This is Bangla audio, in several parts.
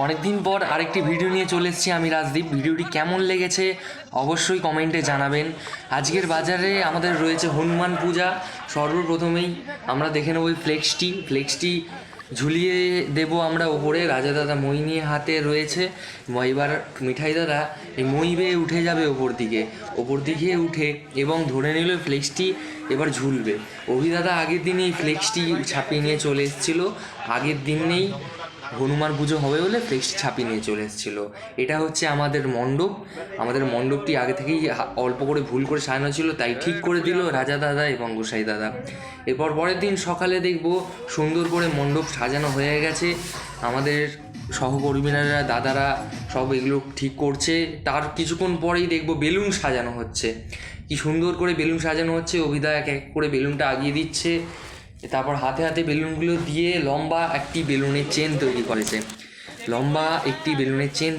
অনেকদিন পর আরেকটি ভিডিও নিয়ে চলে এসেছি আমি রাজদীপ। ভিডিওটি কেমন লেগেছে অবশ্যই কমেন্টে জানাবেন। আজকের বাজারে আমাদের রয়েছে হনুমান পূজা। সর্বপ্রথমেই আমরা দেখে নেব ওই ফ্লেক্সটি ঝুলিয়ে দেব আমরা ওপরে। রাজা দাদা মই নিয়ে হাতে রয়েছে। এবার মিঠাই দাদা এই মই বেয়ে উঠে যাবে ওপর দিকে উঠে এবং ধরে নিল ফ্লেক্সটি এবার ঝুলবে। অভিদাদা আগের দিনে এই ফ্লেক্সটি ছাপিয়ে নিয়ে চলে এসেছিলো। আগের দিনেই হনুমান পুজো হবে বলে ফ্লেক্সটি ছাপিয়ে নিয়ে চলে এসেছিলো। এটা হচ্ছে আমাদের মণ্ডপ। আমাদের মণ্ডপটি আগে থেকেই অল্প করে ভুল করে সাজানো ছিল, তাই ঠিক করে দিল রাজা দাদা এবং গোসাই দাদা। এরপর পরের দিন সকালে দেখব সুন্দর করে মণ্ডপ সাজানো হয়ে গেছে। আমাদের সহকর্মীরা দাদারা সব এগুলো ঠিক করছে। তার কিছুক্ষণ পরেই দেখব বেলুন সাজানো হচ্ছে। কি সুন্দর করে বেলুন সাজানো হচ্ছে। অভিদা এক এক করে বেলুনটা আগিয়ে দিচ্ছে। তারপর হাতে হাতে বেলুনগুলো দিয়ে লম্বা একটি বেলুনের চেন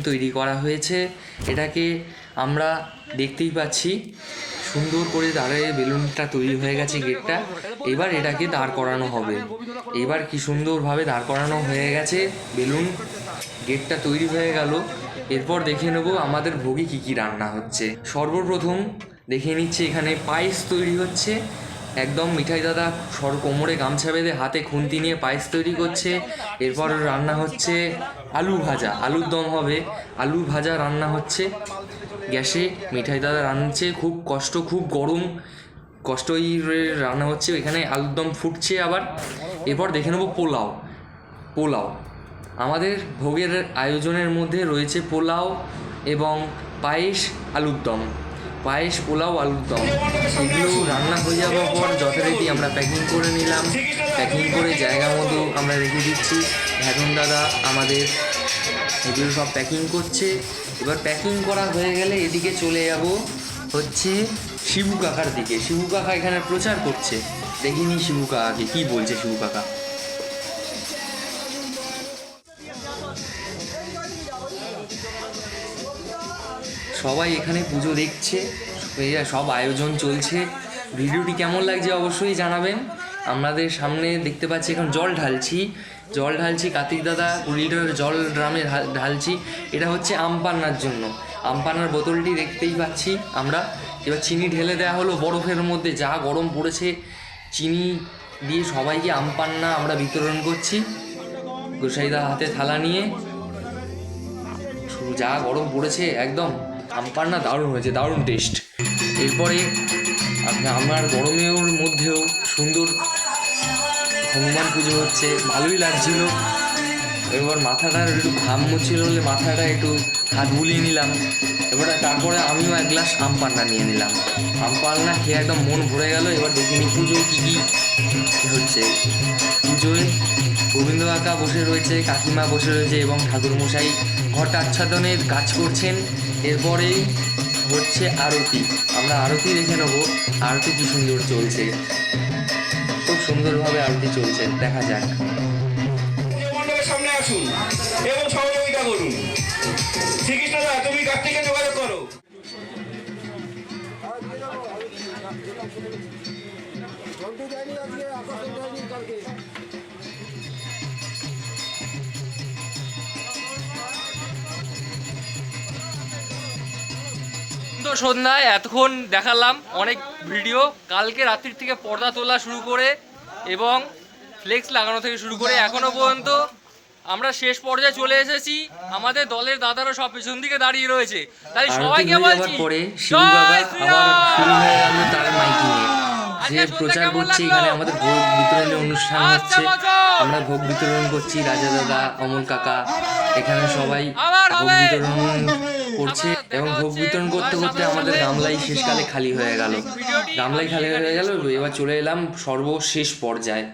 তৈরি করা হয়েছে। এটাকে আমরা দেখতেই পাচ্ছি সুন্দর করে দাঁড়িয়ে বেলুনটা তৈরি হয়ে গেছে গেটটা। এবার এটাকে দাঁড় করানো হবে। এবার কি সুন্দরভাবে দাঁড় করানো হয়ে গেছে, বেলুন গেটটা তৈরি হয়ে গেল। এরপর দেখে নেব আমাদের ভোগে কী কী রান্না হচ্ছে। সর্বপ্রথম দেখে নিচ্ছে এখানে পায়েস তৈরি হচ্ছে। একদম মিঠাই দাদা কোমরে গামছা বেঁধে হাতে খুন্তি নিয়ে পায়েস তৈরি করছে। এরপর রান্না হচ্ছে আলু ভাজা, আলুর দম হবে। আলু ভাজা রান্না হচ্ছে গ্যাসে। মিঠাই দাদা রাঁধছে, খুব গরম কষ্টই রান্না হচ্ছে। এখানে আলুর দম ফুটছে আবার। এরপর দেখে নেব পোলাও। আমাদের ভোগের আয়োজনের মধ্যে রয়েছে পোলাও এবং পায়েস, পোলাও আলুর দম। এগুলো রান্না হয়ে যাওয়ার পর যথারীতি আমরা প্যাকিং করে নিলাম। প্যাকিং করে জায়গা মতো আমরা রেখে দিচ্ছি। ভ্যাদন দাদা আমাদের এগুলো সব প্যাকিং করছে। এবার প্যাকিং করা হয়ে গেলে এদিকে চলে যাব হচ্ছে শিবু কাকার দিকে। শিবু কাকা এখানে প্রচার করছে। দেখিনি শিবু কাকাকে কী বলছে শিবু কাকা। সবাই এখানে পুজো দেখছে, সব আয়োজন চলছে। ভিডিওটি কেমন লাগছে অবশ্যই জানাবেন। আমাদের সামনে দেখতে পাচ্ছি এখন জল ঢালছি। কার্তিক দাদা 20 লিটারের জল ড্রামে ঢালছি। এটা হচ্ছে আমপান্নার জন্য। আমপান্নার বোতলটি দেখতেই পাচ্ছি আমরা। এবার চিনি ঢেলে দেওয়া হলো বরফের মধ্যে। যা গরম পড়েছে, চিনি দিয়ে সবাইকে আমপান্না আমরা বিতরণ করছি। গোসাইদা হাতে থালা নিয়ে। যা গরম পড়েছে একদম আমপান্না দারুণ হয়েছে, দারুণ টেস্ট। এরপরে আমার গরমের মধ্যেও সুন্দর হনুমান পুজো হচ্ছে, ভালোই লাগছিল। এবার মাথাটার একটু ঘাম মুছিল বলে মাথাটা একটু হাত বুলিয়ে নিলাম। তারপরে আমিও এক গ্লাস আমপান্না নিয়ে নিলাম। আমপান্না খেয়ে একদম মন ভরে গেল। এবার দেখিনি পুজোয় কী হচ্ছে। পুজোয় গোবিন্দ কাকা বসে রয়েছে, কাকিমা বসে রয়েছে এবং ঠাকুরমশাই ঘরটা আচ্ছাদনের কাজ করছেন। এরপরেই হচ্ছে আরতি। আমরা আরতি দেখে নেবো। আরতি কি সুন্দর চলছে, খুব সুন্দরভাবে আরতি চলছে। দেখা যাক। সামনে আসুন এবং সহযোগিতা করুন। শ্রীকৃষ্ণদা তুমি কার্তিকে যোগাযোগ করো। সন্ধ্যায় এতক্ষণ দেখালাম অনেক ভিডিও। কালকে রাত্রির থেকে পর্দা তোলা শুরু করে এবং ফ্লেক্স লাগানো থেকে শুরু করে এখনো পর্যন্ত আমরা শেষ পর্যায়ে চলে এসেছি। আমাদের দলের দাদারা সব পেছন দিকে দাঁড়িয়ে রয়েছে। তাই সবাইকে বলছি যে প্রচার করছে এখানে আমাদের ভোগ বিতরণের অনুষ্ঠান হচ্ছে। আমরা ভোগ বিতরণ করছি। রাজা দাদা, অমল কাকা এখানে সবাই ভোগ বিতরণ করছে এবং ভোগ বিতরণ করতে করতে আমাদের গামলাই শেষকালে খালি হয়ে গেল। এবার চলে এলাম সর্বশেষ পর্যায়ে।